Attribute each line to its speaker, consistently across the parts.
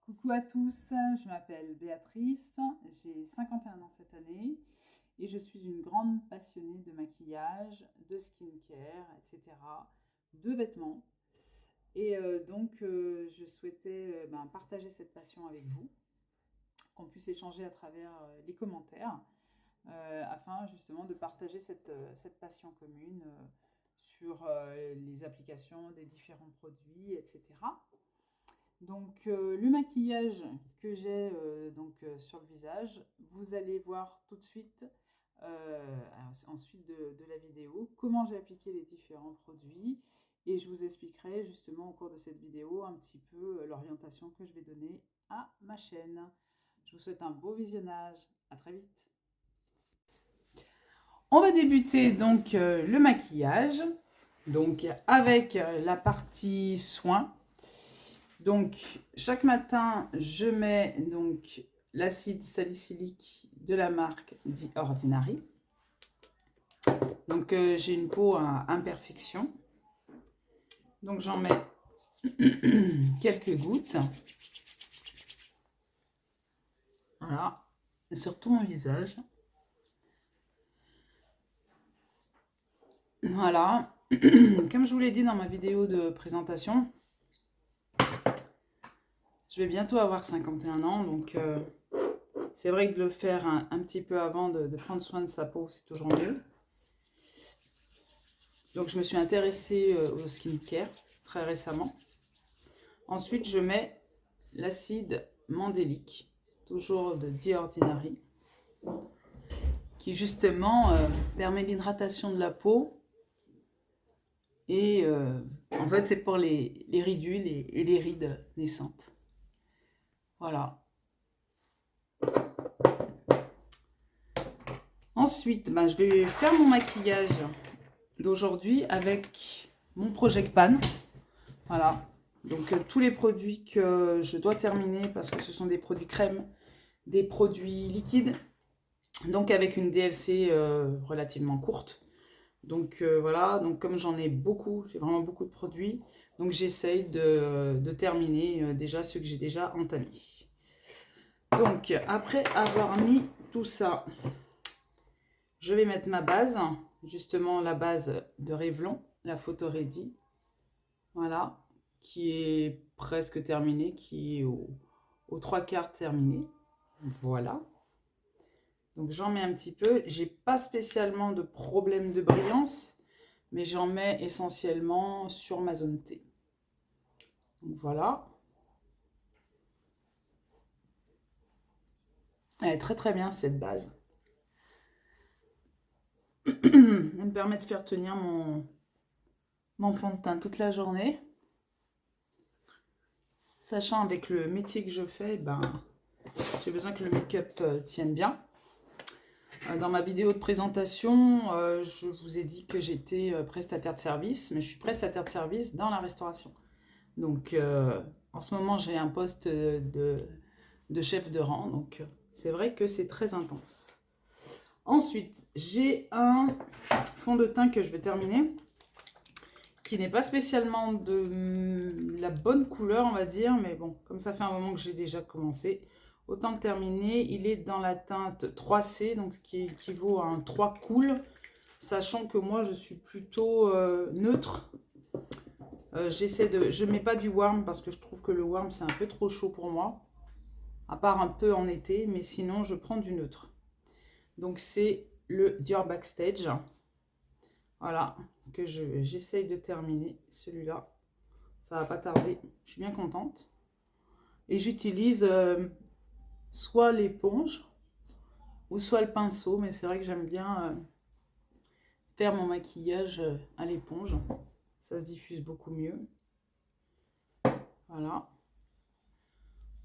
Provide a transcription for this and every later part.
Speaker 1: Coucou à tous, je m'appelle Béatrice, j'ai 51 ans cette année et je suis une grande passionnée de maquillage, de skincare, etc., de vêtements. Je souhaitais partager cette passion avec vous, qu'on puisse échanger à travers les commentaires, afin justement de partager cette passion commune sur les applications des différents produits, etc. Le maquillage que j'ai sur le visage, vous allez voir tout de suite, ensuite de la vidéo, comment j'ai appliqué les différents produits et je vous expliquerai justement au cours de cette vidéo un petit peu l'orientation que je vais donner à ma chaîne. Je vous souhaite un beau visionnage, à très vite. On va débuter le maquillage avec la partie soins. Donc, chaque matin, je mets l'acide salicylique de la marque The Ordinary. J'ai une peau à imperfection. Donc, j'en mets quelques gouttes. Voilà, sur tout mon visage. Voilà, comme je vous l'ai dit dans ma vidéo de présentation, je vais bientôt avoir 51 ans, donc c'est vrai que de le faire un petit peu avant, de prendre soin de sa peau, c'est toujours mieux. Donc je me suis intéressée au skincare très récemment. Ensuite, je mets l'acide mandélique, toujours de The Ordinary, qui justement permet l'hydratation de la peau. Et en fait, c'est pour les ridules et les rides naissantes. Voilà. Ensuite, je vais faire mon maquillage d'aujourd'hui avec mon Project Pan. Voilà. Donc, tous les produits que je dois terminer parce que ce sont des produits crème, des produits liquides. Donc, avec une DLC relativement courte. Donc, voilà. Donc, comme j'en ai beaucoup, j'ai vraiment beaucoup de produits. Donc, j'essaye de terminer déjà ceux que j'ai déjà entamés. Donc, après avoir mis tout ça, je vais mettre ma base, justement la base de Revlon, la Photo Ready. Voilà, qui est presque terminée, qui est aux 3/4 terminée. Voilà. Donc j'en mets un petit peu. J'ai pas spécialement de problème de brillance, mais j'en mets essentiellement sur ma zone T. Donc voilà. Elle est très très bien cette base. Elle me permet de faire tenir mon fond de teint toute la journée. Sachant avec le métier que je fais, j'ai besoin que le make-up tienne bien. Dans ma vidéo de présentation, je vous ai dit que j'étais prestataire de service, mais je suis prestataire de service dans la restauration. Donc en ce moment, j'ai un poste de chef de rang, donc c'est vrai que c'est très intense. Ensuite, j'ai un fond de teint que je vais terminer, qui n'est pas spécialement de la bonne couleur, on va dire, mais bon, comme ça fait un moment que j'ai déjà commencé, autant le terminer. Il est dans la teinte 3C, donc qui équivaut à un 3 cool, sachant que moi je suis plutôt neutre. Je mets pas du warm parce que je trouve que le warm c'est un peu trop chaud pour moi, à part un peu en été, mais sinon je prends du neutre. Donc c'est le Dior Backstage. Voilà, que j'essaye de terminer celui-là. Ça va pas tarder, je suis bien contente. Et j'utilise soit l'éponge ou soit le pinceau, mais c'est vrai que j'aime bien faire mon maquillage à l'éponge. Ça se diffuse beaucoup mieux. Voilà.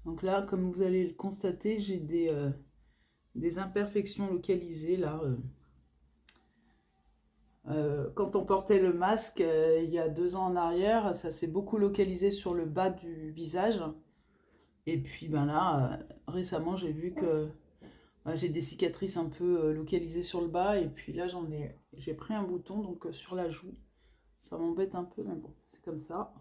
Speaker 1: Donc là, comme vous allez le constater, j'ai des imperfections localisées là. Quand on portait le masque il y a 2 ans en arrière, ça s'est beaucoup localisé sur le bas du visage. Et puis là, récemment, j'ai vu que j'ai des cicatrices un peu localisées sur le bas. Et puis là, j'ai pris un bouton donc sur la joue. Ça m'embête un peu, mais bon, c'est comme ça.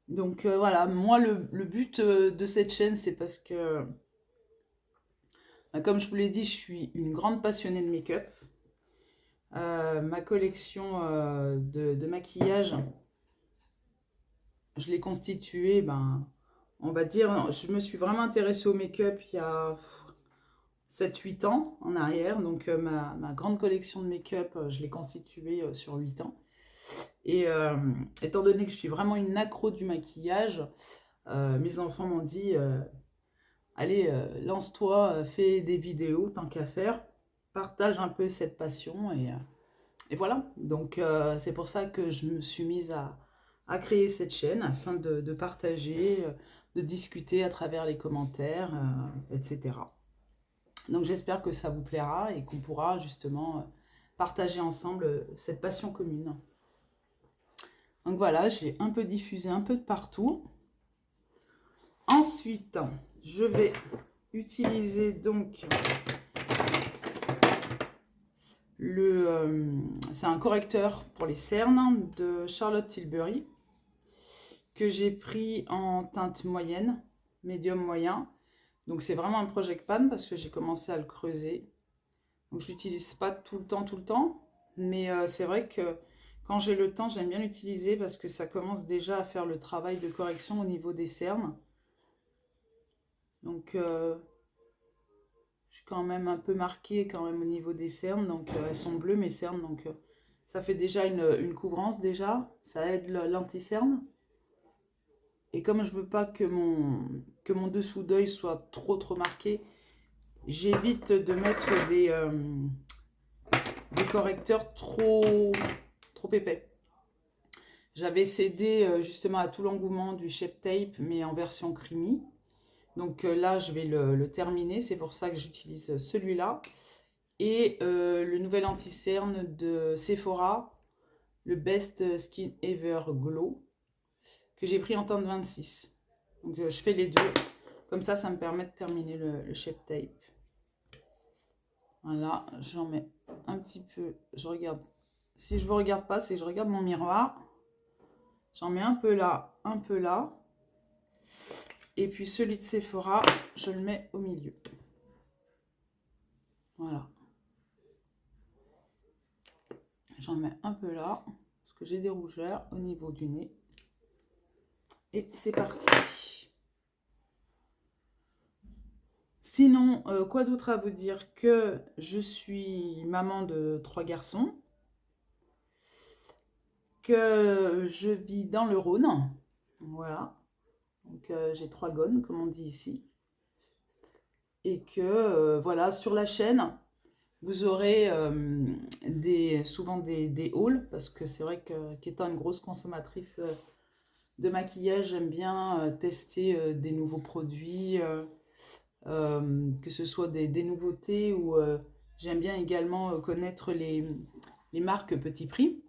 Speaker 1: Donc voilà, moi le but de cette chaîne, c'est parce que, comme je vous l'ai dit, je suis une grande passionnée de make-up. Ma collection de maquillage, je l'ai constituée, ben, on va dire, je me suis vraiment intéressée au make-up il y a 7-8 ans en arrière. Donc ma grande collection de make-up, je l'ai constituée sur 8 ans. Et étant donné que je suis vraiment une accro du maquillage, mes enfants m'ont dit, allez, lance-toi, fais des vidéos, tant qu'à faire, partage un peu cette passion et voilà. Donc c'est pour ça que je me suis mise à créer cette chaîne afin de partager, de discuter à travers les commentaires, etc. Donc j'espère que ça vous plaira et qu'on pourra justement partager ensemble cette passion commune. Donc voilà, j'ai un peu diffusé un peu de partout. Ensuite, je vais utiliser donc c'est un correcteur pour les cernes de Charlotte Tilbury que j'ai pris en teinte moyenne, médium moyen. Donc c'est vraiment un project pan parce que j'ai commencé à le creuser. Donc je l'utilise pas tout le temps, mais c'est vrai que quand j'ai le temps, j'aime bien l'utiliser parce que ça commence déjà à faire le travail de correction au niveau des cernes. Donc je suis quand même un peu marquée quand même au niveau des cernes, donc elles sont bleues mes cernes, donc ça fait déjà une couvrance déjà, ça aide l'anti-cerne. Et comme je veux pas que mon dessous d'œil soit trop marqué, j'évite de mettre des correcteurs trop épais. J'avais cédé justement à tout l'engouement du Shape Tape, mais en version creamy. Donc là, je vais le terminer, c'est pour ça que j'utilise celui-là. Et le nouvel anti-cerne de Sephora, le Best Skin Ever Glow, que j'ai pris en teinte 26. Donc je fais les deux, comme ça me permet de terminer le Shape Tape. Voilà, j'en mets un petit peu, je regarde. Si je ne vous regarde pas, c'est que je regarde mon miroir. J'en mets un peu là, un peu là. Et puis celui de Sephora, je le mets au milieu. Voilà. J'en mets un peu là, parce que j'ai des rougeurs au niveau du nez. Et c'est parti. Sinon, quoi d'autre à vous dire que je suis maman de 3 garçons, que je vis dans le Rhône. Voilà. Donc j'ai 3 gones, comme on dit ici. Et que, voilà, sur la chaîne, vous aurez souvent des hauls, parce que c'est vrai qu'étant une grosse consommatrice de maquillage, j'aime bien tester des nouveaux produits, que ce soit des nouveautés ou j'aime bien également connaître les marques petit prix,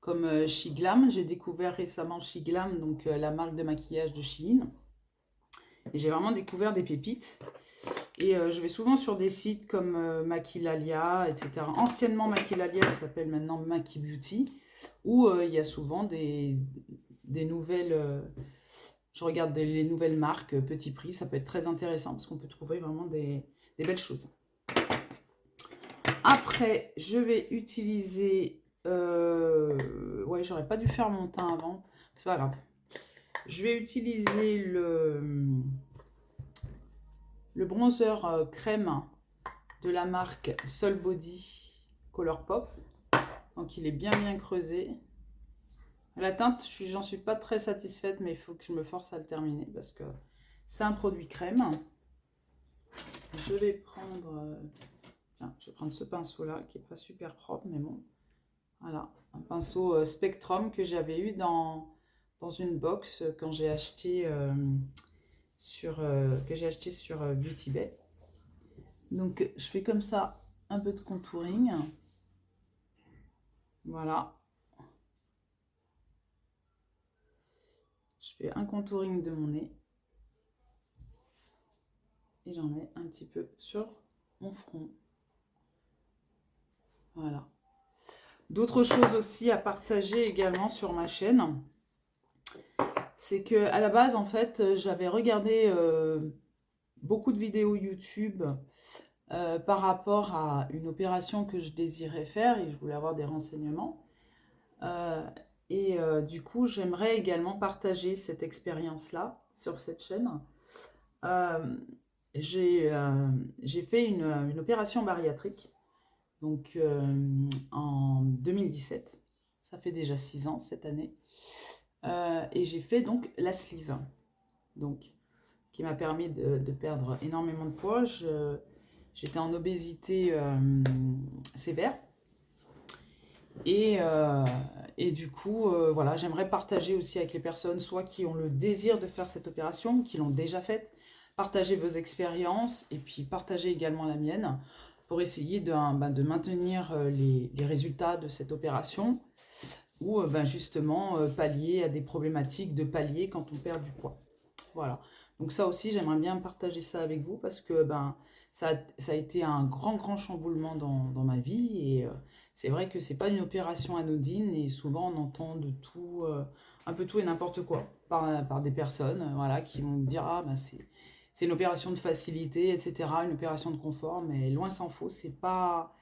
Speaker 1: comme Shiglam. J'ai découvert récemment Shiglam, donc la marque de maquillage de Shein. Et j'ai vraiment découvert des pépites. Et je vais souvent sur des sites comme Maquillalia, etc. Anciennement Maquillalia, qui s'appelle maintenant Maki Beauty, où il y a souvent des nouvelles... je regarde les nouvelles marques, petit prix, ça peut être très intéressant parce qu'on peut trouver vraiment des belles choses. Après, je vais utiliser... ouais, j'aurais pas dû faire mon teint avant, c'est pas grave. Je vais utiliser le bronzer crème de la marque Sol Body Colourpop. Donc il est bien creusé. La teinte, j'en suis pas très satisfaite, mais il faut que je me force à le terminer parce que c'est un produit crème. Je vais prendre... tiens, je vais prendre ce pinceau-là qui n'est pas super propre, mais bon. Voilà, un pinceau Spectrum que j'avais eu dans une box quand j'ai acheté sur Beauty Bay. Donc je fais comme ça un peu de contouring. Voilà. Je fais un contouring de mon nez. Et j'en mets un petit peu sur mon front. Voilà. D'autres choses aussi à partager également sur ma chaîne. C'est que à la base, en fait, j'avais regardé beaucoup de vidéos YouTube par rapport à une opération que je désirais faire et je voulais avoir des renseignements. Euh, du coup, j'aimerais également partager cette expérience-là sur cette chaîne. Euh, j'ai fait une opération bariatrique donc, en 2017. Ça fait déjà 6 ans cette année. Et j'ai fait donc la sleeve, donc, qui m'a permis de perdre énormément de poids. J'étais en obésité sévère. Et, euh, et du coup, voilà, j'aimerais partager aussi avec les personnes, soit qui ont le désir de faire cette opération, qui l'ont déjà faite, partager vos expériences et puis partager également la mienne pour essayer de maintenir les résultats de cette opération ou justement pallier à des problématiques de pallier quand on perd du poids. Voilà. Donc ça aussi, j'aimerais bien partager ça avec vous parce que ça a été un grand chamboulement dans ma vie et c'est vrai que c'est pas une opération anodine et souvent on entend de tout, un peu tout et n'importe quoi par des personnes voilà, qui vont me dire ah c'est une opération de facilité, etc., une opération de confort, mais loin s'en faut, c'est pas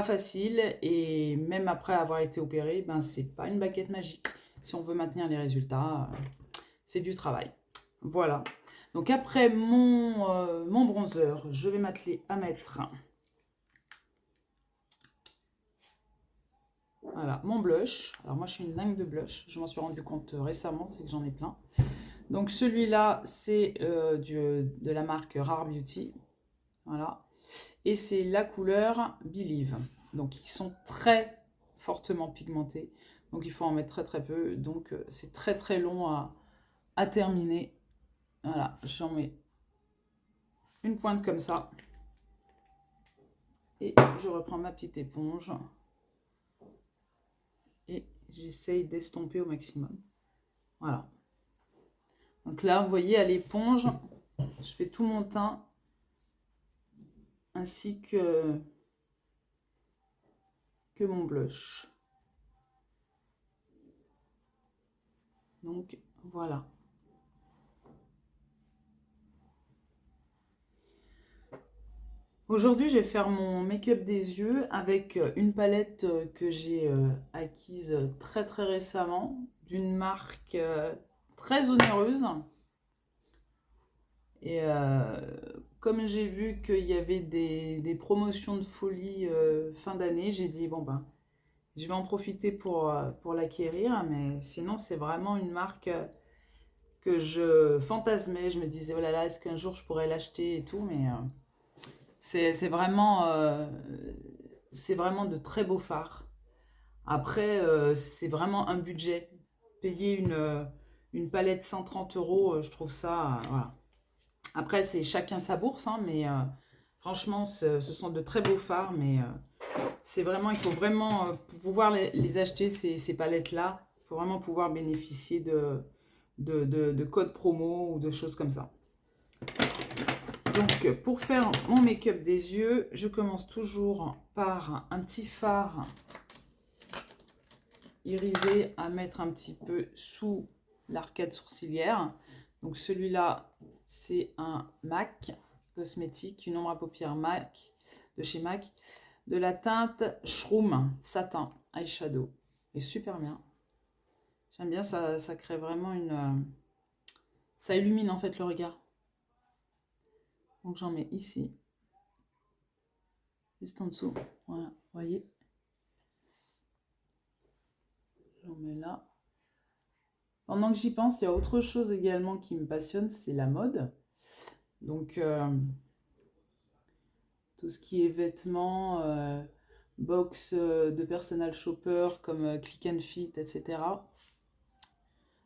Speaker 1: facile et même après avoir été opéré, c'est pas une baguette magique. Si on veut maintenir les résultats, c'est du travail. Voilà. Donc après mon bronzer, je vais m'atteler à mettre voilà, mon blush. Alors moi je suis une dingue de blush, je m'en suis rendu compte récemment, c'est que j'en ai plein. Donc celui-là c'est de la marque Rare Beauty. Voilà. Et c'est la couleur Believe. Donc ils sont très fortement pigmentés. Donc il faut en mettre très peu. Donc c'est très long à terminer. Voilà, j'en mets une pointe comme ça. Et je reprends ma petite éponge. Et j'essaye d'estomper au maximum. Voilà. Donc là, vous voyez, à l'éponge, je fais tout mon teint. Ainsi que mon blush. Donc voilà. Aujourd'hui, je vais faire mon make-up des yeux avec une palette que j'ai acquise très récemment d'une marque très onéreuse. Et comme j'ai vu qu'il y avait des promotions de folie fin d'année, j'ai dit bon je vais en profiter pour l'acquérir. Mais sinon, c'est vraiment une marque que je fantasmais. Je me disais oh là là, est-ce qu'un jour je pourrais l'acheter et tout, mais c'est vraiment de très beaux fards. Après, c'est vraiment un budget. Payer une palette 130 €, je trouve ça, voilà. Après, c'est chacun sa bourse, hein, mais franchement, ce sont de très beaux fards, mais c'est vraiment, il faut vraiment, pour pouvoir les acheter, ces palettes-là, il faut vraiment pouvoir bénéficier de codes promo ou de choses comme ça. Donc, pour faire mon make-up des yeux, je commence toujours par un petit fard irisé à mettre un petit peu sous l'arcade sourcilière. Donc, celui-là, c'est un MAC cosmétique, une ombre à paupières MAC de chez MAC, de la teinte Shroom Satin Eyeshadow. Et super bien. J'aime bien, ça crée vraiment une... ça illumine en fait le regard. Donc j'en mets ici. Juste en dessous. Voilà, vous voyez. J'en mets là. Pendant que j'y pense, il y a autre chose également qui me passionne, c'est la mode. Donc tout ce qui est vêtements, box de personal shopper comme Click and Fit, etc.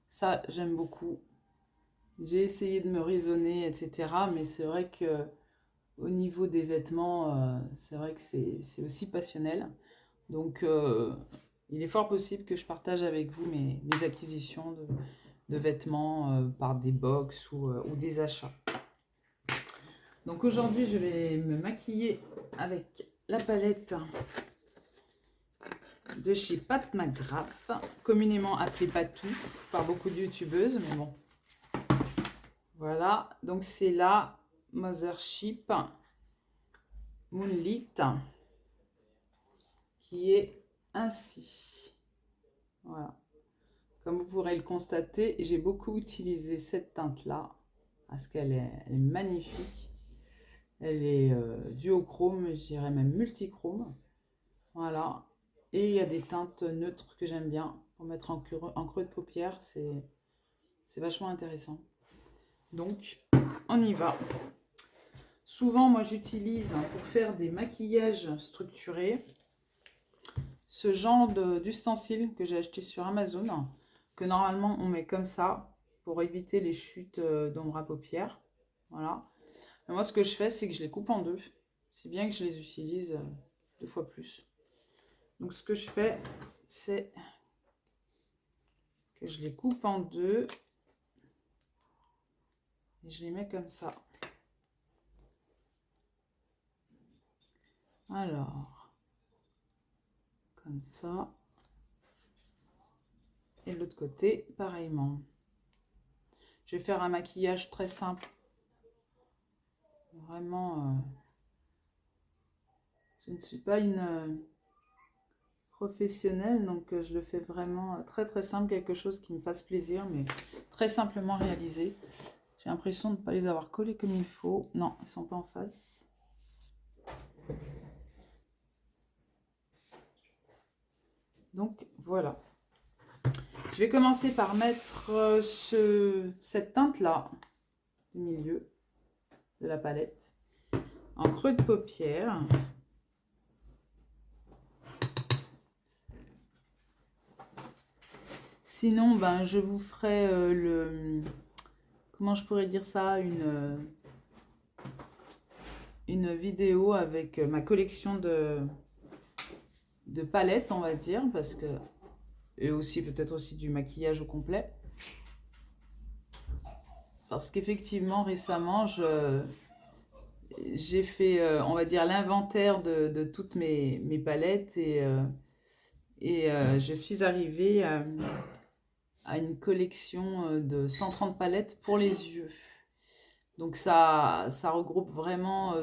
Speaker 1: Ça, j'aime beaucoup. J'ai essayé de me raisonner, etc. Mais c'est vrai que au niveau des vêtements, c'est vrai que c'est aussi passionnel. Donc, il est fort possible que je partage avec vous mes acquisitions de vêtements par des box ou des achats. Donc aujourd'hui, je vais me maquiller avec la palette de chez Pat McGrath, communément appelé Patou par beaucoup de youtubeuses, mais bon. Voilà, donc c'est la Mothership Moonlit qui est ainsi. Voilà. Comme vous pourrez le constater, j'ai beaucoup utilisé cette teinte-là parce qu'elle est magnifique. Elle est duochrome, je dirais même multichrome. Voilà. Et il y a des teintes neutres que j'aime bien pour mettre en creux de paupière. C'est vachement intéressant. Donc, on y va. Souvent, moi, j'utilise pour faire des maquillages structurés ce genre d'ustensile que j'ai acheté sur Amazon, que normalement, on met comme ça pour éviter les chutes d'ombre à paupières. Voilà. Et moi, ce que je fais, c'est que je les coupe en deux. C'est bien que je les utilise 2 fois plus. Donc, ce que je fais, c'est que je les coupe en deux et je les mets comme ça. Alors, comme ça. Et de l'autre côté, pareillement. Je vais faire un maquillage très simple. Vraiment, je ne suis pas une professionnelle, donc je le fais vraiment très très simple, quelque chose qui me fasse plaisir, mais très simplement réalisé. J'ai l'impression de ne pas les avoir collés comme il faut. Non, ils ne sont pas en face. Donc voilà. Je vais commencer par mettre cette teinte-là, au milieu de la palette, en creux de paupière. Sinon, ben, je vous ferai comment je pourrais dire ça, une vidéo avec ma collection de palettes, on va dire, parce que et aussi peut-être aussi du maquillage au complet. Parce qu'effectivement, récemment, j'ai fait, on va dire, l'inventaire de toutes mes palettes et je suis arrivée à une collection de 130 palettes pour les yeux. Donc ça regroupe vraiment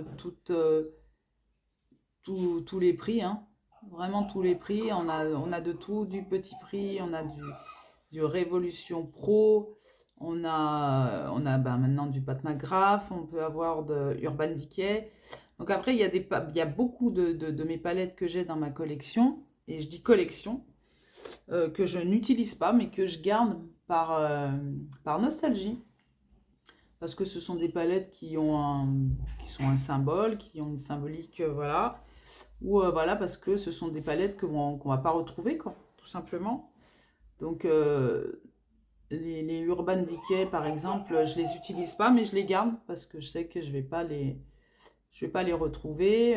Speaker 1: tous les prix, hein. Vraiment tous les prix. On a de tout, du petit prix, on a du Révolution Pro, on a ben, maintenant du Pat McGrath, on peut avoir de Urban Decay. Donc après, il y a beaucoup de mes palettes que j'ai dans ma collection, et je dis collection, que je n'utilise pas, mais que je garde par nostalgie. Parce que ce sont des palettes qui sont un symbole, qui ont une symbolique, voilà. Ou voilà, parce que ce sont des palettes qu'on va pas retrouver, quoi, tout simplement. Donc, les Urban Decay, par exemple, je les utilise pas, mais je les garde parce que je sais que je vais pas les retrouver.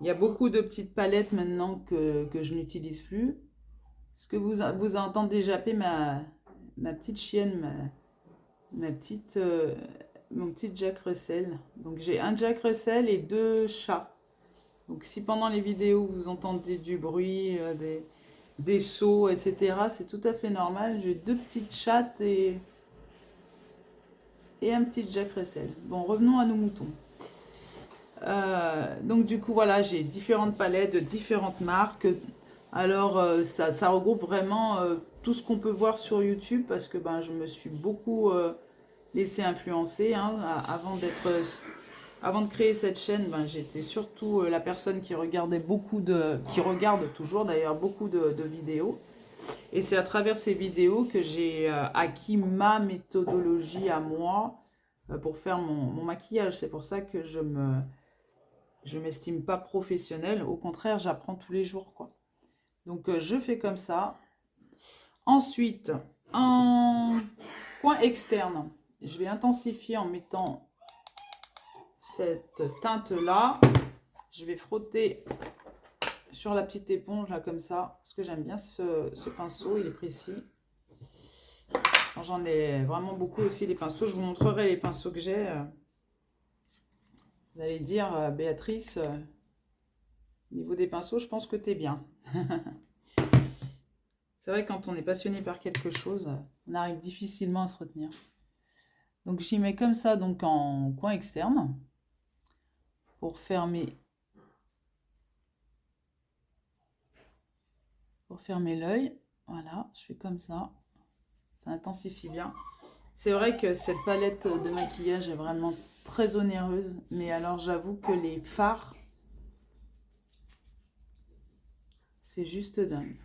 Speaker 1: Il y a beaucoup de petites palettes maintenant que je n'utilise plus. Est-ce que vous entendez japper ma petite chienne, mon petit Jack Russell. Donc j'ai un Jack Russell et 2 chats. Donc si pendant les vidéos vous entendez du bruit, des sauts, etc., c'est tout à fait normal. J'ai 2 petites chattes et un petit Jack Russell. Bon, revenons à nos moutons. Donc du coup voilà, j'ai différentes palettes de différentes marques. Alors ça regroupe vraiment tout ce qu'on peut voir sur YouTube, parce que ben, je me suis beaucoup laissé influencer, hein. Avant de créer cette chaîne, ben, j'étais surtout la personne qui regardait qui regarde toujours d'ailleurs beaucoup de vidéos. Et c'est à travers ces vidéos que j'ai acquis ma méthodologie à moi pour faire mon maquillage. C'est pour ça que je m'estime pas professionnelle. Au contraire, j'apprends tous les jours, quoi. Donc, je fais comme ça. Ensuite, en coin externe, je vais intensifier en mettant cette teinte-là. Je vais frotter sur la petite éponge, là, comme ça. Parce que j'aime bien ce pinceau, il est précis. J'en ai vraiment beaucoup aussi, les pinceaux. Je vous montrerai les pinceaux que j'ai. Vous allez dire, Béatrice, Au niveau des pinceaux, je pense que tu es bien. C'est vrai, quand on est passionné par quelque chose, on arrive difficilement à se retenir. Donc j'y mets comme ça, donc en coin externe, pour fermer l'œil. Voilà, je fais comme ça. Ça intensifie bien. C'est vrai que cette palette de maquillage est vraiment très onéreuse. Mais alors j'avoue que les fards, c'est juste dingue.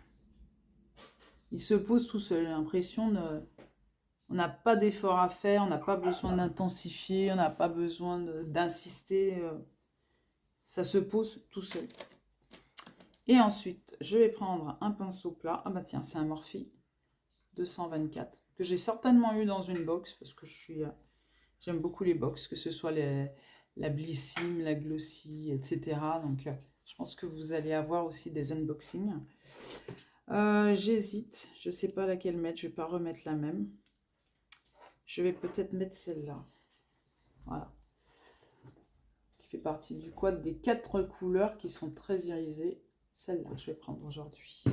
Speaker 1: Ils se posent tout seuls. J'ai l'impression de... On n'a pas d'effort à faire, on n'a pas besoin d'intensifier, on n'a pas besoin d'insister. Ça se pose tout seul. Et ensuite, je vais prendre un pinceau plat. Ah bah tiens, c'est un Morphe 224 que j'ai certainement eu dans une box parce que j'aime beaucoup les box, que ce soit la Blissim, la Glossy, etc. Donc, je pense que vous allez avoir aussi des unboxings. J'hésite, je ne sais pas laquelle mettre, je ne vais pas remettre la même. Je vais peut-être mettre celle-là. Voilà. Qui fait partie du quad des 4 couleurs qui sont très irisées. Celle-là, je vais prendre aujourd'hui.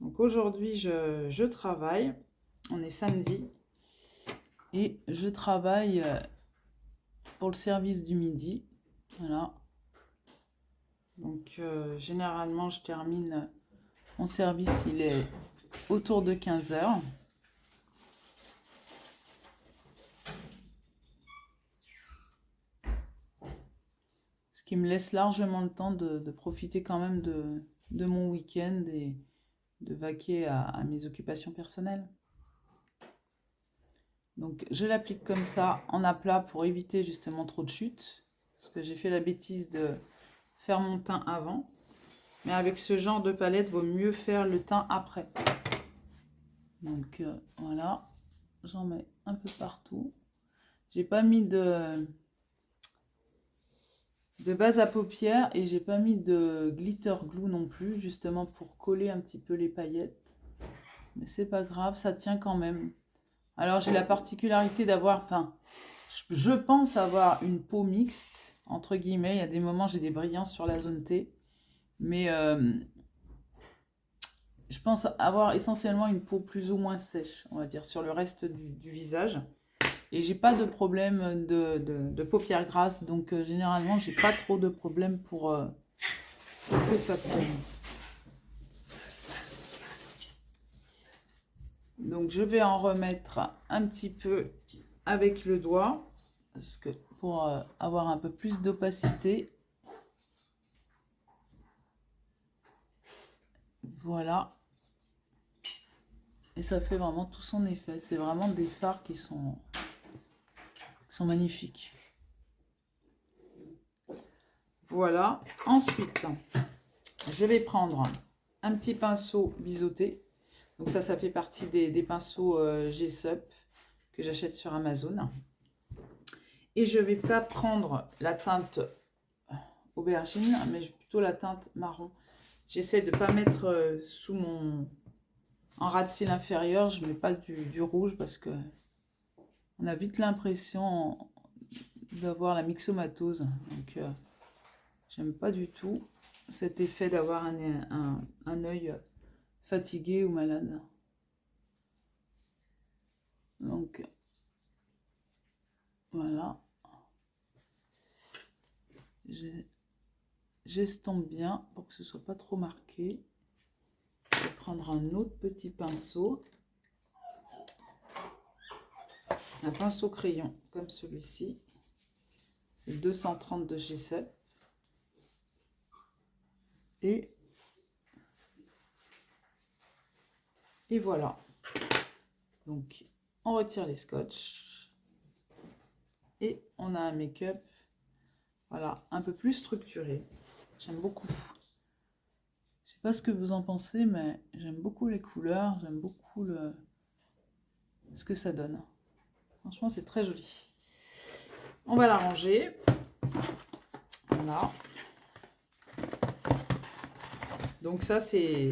Speaker 1: Donc aujourd'hui, je travaille. On est samedi. Et je travaille pour le service du midi. Voilà. Donc généralement, je termine mon service, il est autour de 15 h. Ce qui me laisse largement le temps de profiter quand même de mon week-end et de vaquer à mes occupations personnelles. Donc je l'applique comme ça en aplat pour éviter justement trop de chutes. Parce que j'ai fait la bêtise de faire mon teint avant. Mais avec ce genre de palette, il vaut mieux faire le teint après. Donc voilà, j'en mets un peu partout. J'ai pas mis de base à paupières et j'ai pas mis de glitter glue non plus, justement pour coller un petit peu les paillettes. Mais c'est pas grave, ça tient quand même. Alors j'ai la particularité d'avoir, enfin, je pense avoir une peau mixte, entre guillemets. Il y a des moments j'ai des brillances sur la zone T, mais je pense avoir essentiellement une peau plus ou moins sèche, on va dire, sur le reste du visage. Et j'ai pas de problème de paupières grasses, donc généralement j'ai pas trop de problème pour que ça tienne. Donc je vais en remettre un petit peu avec le doigt, parce que pour avoir un peu plus d'opacité. Voilà. Et ça fait vraiment tout son effet. C'est vraiment des fards qui sont magnifiques. Voilà. Ensuite, je vais prendre un petit pinceau biseauté. Donc ça fait partie des pinceaux G-Sup que j'achète sur Amazon. Et je vais pas prendre la teinte aubergine, mais plutôt la teinte marron. J'essaie de ne pas mettre sous mon... En ras de cils inférieur, je ne mets pas du rouge parce que on a vite l'impression d'avoir la myxomatose. Donc, j'aime pas du tout cet effet d'avoir un œil fatigué ou malade. Donc, voilà. J'estompe bien pour que ce soit pas trop marqué. Je vais prendre un autre petit pinceau. Un pinceau crayon comme celui-ci. C'est 230 de G7. Et voilà. Donc, on retire les scotch. Et on a un make-up, voilà, un peu plus structuré. J'aime beaucoup. Je sais pas ce que vous en pensez, mais j'aime beaucoup les couleurs. J'aime beaucoup ce que ça donne. Franchement, c'est très joli. On va la ranger. Voilà. Donc ça, c'est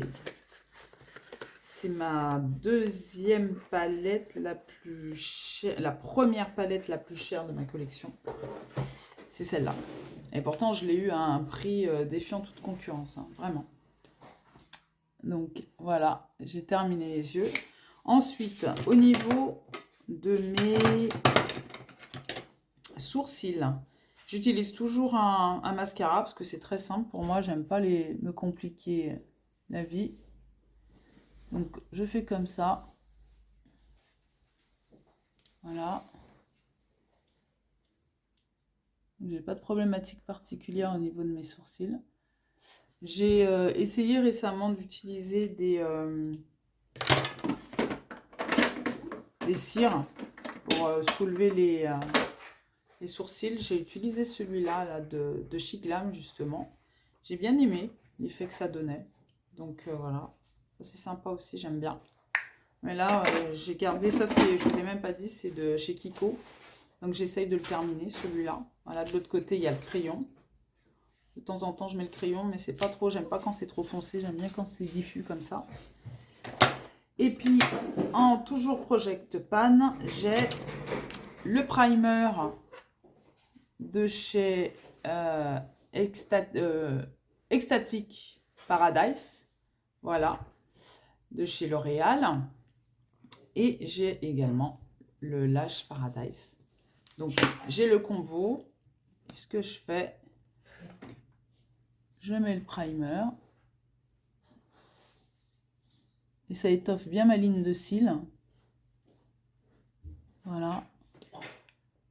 Speaker 1: ma deuxième palette la plus chère, la première palette la plus chère de ma collection. C'est celle-là. Et pourtant, je l'ai eu à un prix défiant toute concurrence, hein, vraiment. Donc, voilà, j'ai terminé les yeux. Ensuite, au niveau de mes sourcils, j'utilise toujours un mascara parce que c'est très simple. Pour moi, j'aime pas me compliquer la vie. Donc, je fais comme ça. Voilà. J'ai pas de problématique particulière au niveau de mes sourcils. J'ai essayé récemment d'utiliser des cires pour soulever les sourcils. J'ai utilisé celui-là là, de Chic Glam justement. J'ai bien aimé l'effet que ça donnait. Donc voilà, c'est sympa aussi, j'aime bien. Mais là, j'ai gardé ça, je vous ai même pas dit, c'est de chez Kiko. Donc j'essaye de le terminer, celui-là. Voilà, de l'autre côté, il y a le crayon. De temps en temps, je mets le crayon, mais c'est pas trop, j'aime pas quand c'est trop foncé, j'aime bien quand c'est diffus comme ça. Et puis, en toujours Project Pan, j'ai le primer de chez Ecstatic Paradise. Voilà, de chez L'Oréal. Et j'ai également le Lash Paradise. Donc, j'ai le combo. Ce que je fais, je mets le primer. Et ça étoffe bien ma ligne de cils. Voilà.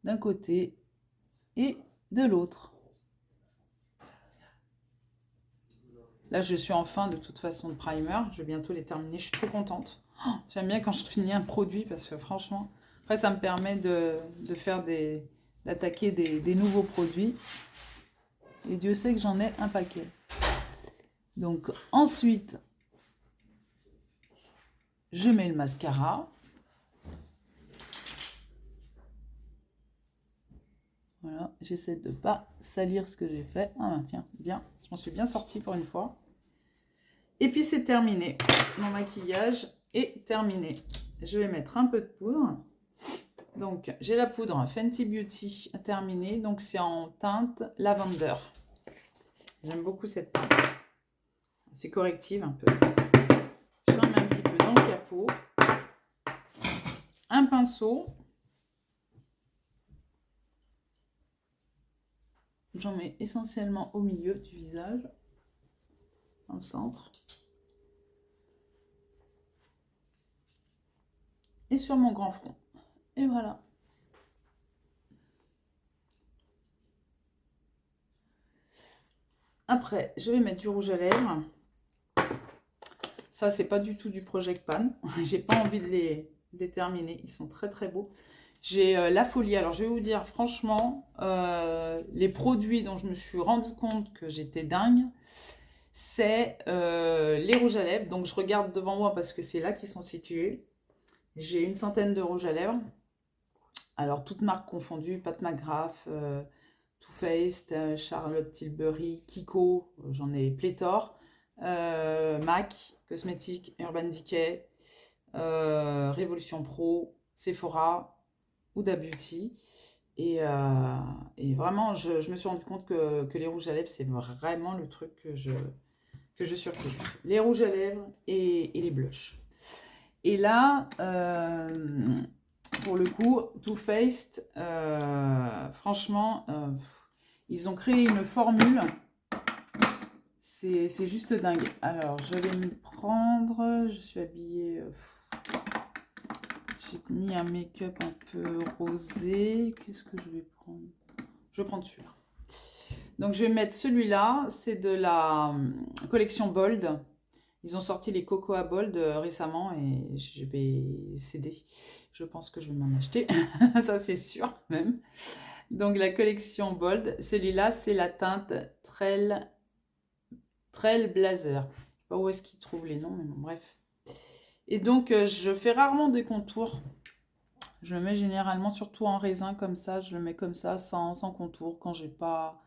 Speaker 1: D'un côté et de l'autre. Là, je suis en fin de toute façon de primer. Je vais bientôt les terminer. Je suis trop contente. Oh, j'aime bien quand je finis un produit parce que franchement, après, ça me permet de faire d'attaquer des nouveaux produits. Et Dieu sait que j'en ai un paquet. Donc, ensuite, je mets le mascara. Voilà, j'essaie de ne pas salir ce que j'ai fait. Ah, tiens, bien. Je m'en suis bien sortie pour une fois. Et puis, c'est terminé. Mon maquillage est terminé. Je vais mettre un peu de poudre. Donc, j'ai la poudre Fenty Beauty terminée. Donc, c'est en teinte lavender. J'aime beaucoup cette teinte. Elle fait corrective un peu. J'en mets un petit peu dans le capot. Un pinceau. J'en mets essentiellement au milieu du visage. Dans le centre. Et sur mon grand front. Et voilà. Après, je vais mettre du rouge à lèvres. Ça, c'est pas du tout du Project Pan. J'ai pas envie de les terminer. Ils sont très très beaux. J'ai la folie. Alors, je vais vous dire, franchement, les produits dont je me suis rendu compte que j'étais dingue, c'est les rouges à lèvres. Donc, je regarde devant moi parce que c'est là qu'ils sont situés. J'ai une centaine de rouges à lèvres. Alors, toutes marques confondues, Pat McGrath, Too Faced, Charlotte Tilbury, Kiko, j'en ai pléthore, MAC, Cosmetics, Urban Decay, Révolution Pro, Sephora, Huda Beauty. Et vraiment, je me suis rendu compte que les rouges à lèvres, c'est vraiment le truc que je surkiffe. Les rouges à lèvres et les blushs. Et là, pour le coup, Too Faced, franchement, ils ont créé une formule. C'est juste dingue. Alors, je vais me prendre... Je suis habillée... J'ai mis un make-up un peu rosé. Qu'est-ce que je vais prendre? Je vais prendre celui-là. Donc, je vais mettre celui-là. C'est de la collection Bold. Ils ont sorti les Cocoa Bold récemment et je vais céder. Je pense que je vais m'en acheter. Ça, c'est sûr même. Donc, la collection Bold. Celui-là, c'est la teinte Trail Blazer. Je ne sais pas où est-ce qu'ils trouvent les noms, mais bon, bref. Et donc, je fais rarement des contours. Je le mets généralement surtout en raisin comme ça. Je le mets comme ça, sans contour, quand j'ai pas...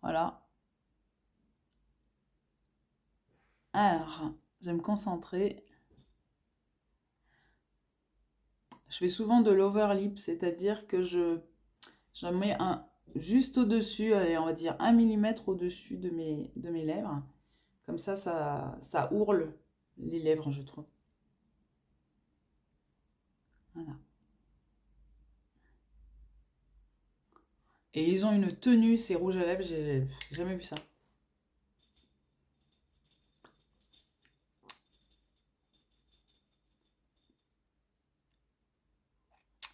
Speaker 1: Voilà. Alors, je vais me concentrer. Je fais souvent de l'overlip, c'est-à-dire que je mets juste au-dessus, allez, on va dire 1 millimètre au-dessus de mes lèvres. Comme ça ourle les lèvres, je trouve. Voilà. Et ils ont une tenue, ces rouges à lèvres, j'ai jamais vu ça.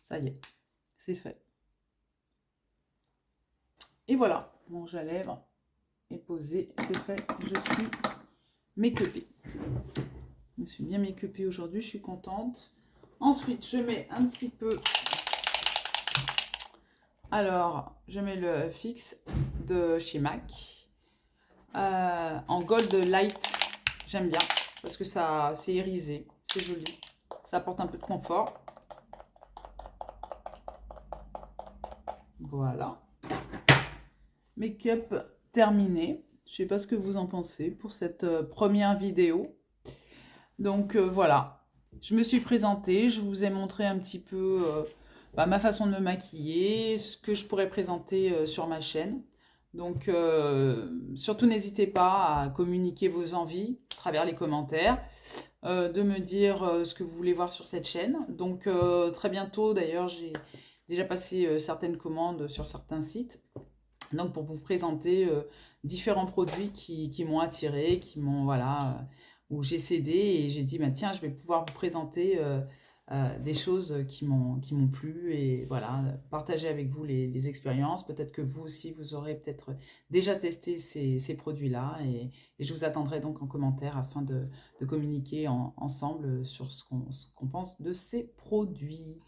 Speaker 1: Ça y est, c'est fait. Et voilà, mon rouge à lèvres est posé, c'est fait, je suis make-upée. Je me suis bien make-upée aujourd'hui, je suis contente. Ensuite, je mets un petit peu... Alors, je mets le fixe de chez MAC en gold light. J'aime bien parce que ça, c'est irisé, c'est joli. Ça apporte un peu de confort. Voilà. Make-up terminé. Je sais pas ce que vous en pensez pour cette première vidéo. Donc voilà, je me suis présentée, je vous ai montré un petit peu ma façon de me maquiller, ce que je pourrais présenter sur ma chaîne. Donc surtout n'hésitez pas à communiquer vos envies à travers les commentaires, de me dire ce que vous voulez voir sur cette chaîne. Donc très bientôt, d'ailleurs, j'ai déjà passé certaines commandes sur certains sites. Donc pour vous présenter différents produits qui m'ont attiré, qui m'ont, voilà, où j'ai cédé et j'ai dit, bah, tiens, je vais pouvoir vous présenter des choses qui m'ont plu et voilà, partager avec vous les expériences. Peut-être que vous aussi, vous aurez peut-être déjà testé ces produits-là et je vous attendrai donc en commentaire afin de communiquer ensemble sur ce qu'on pense de ces produits.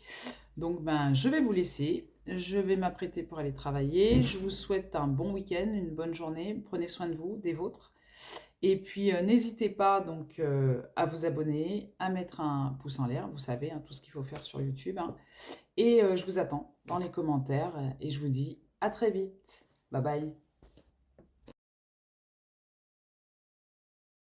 Speaker 1: Donc, ben, je vais vous laisser. Je vais m'apprêter pour aller travailler. Je vous souhaite un bon week-end, une bonne journée. Prenez soin de vous, des vôtres. Et puis, n'hésitez pas donc à vous abonner, à mettre un pouce en l'air. Vous savez, hein, tout ce qu'il faut faire sur YouTube. Hein. Et je vous attends dans les commentaires. Et je vous dis à très vite. Bye bye.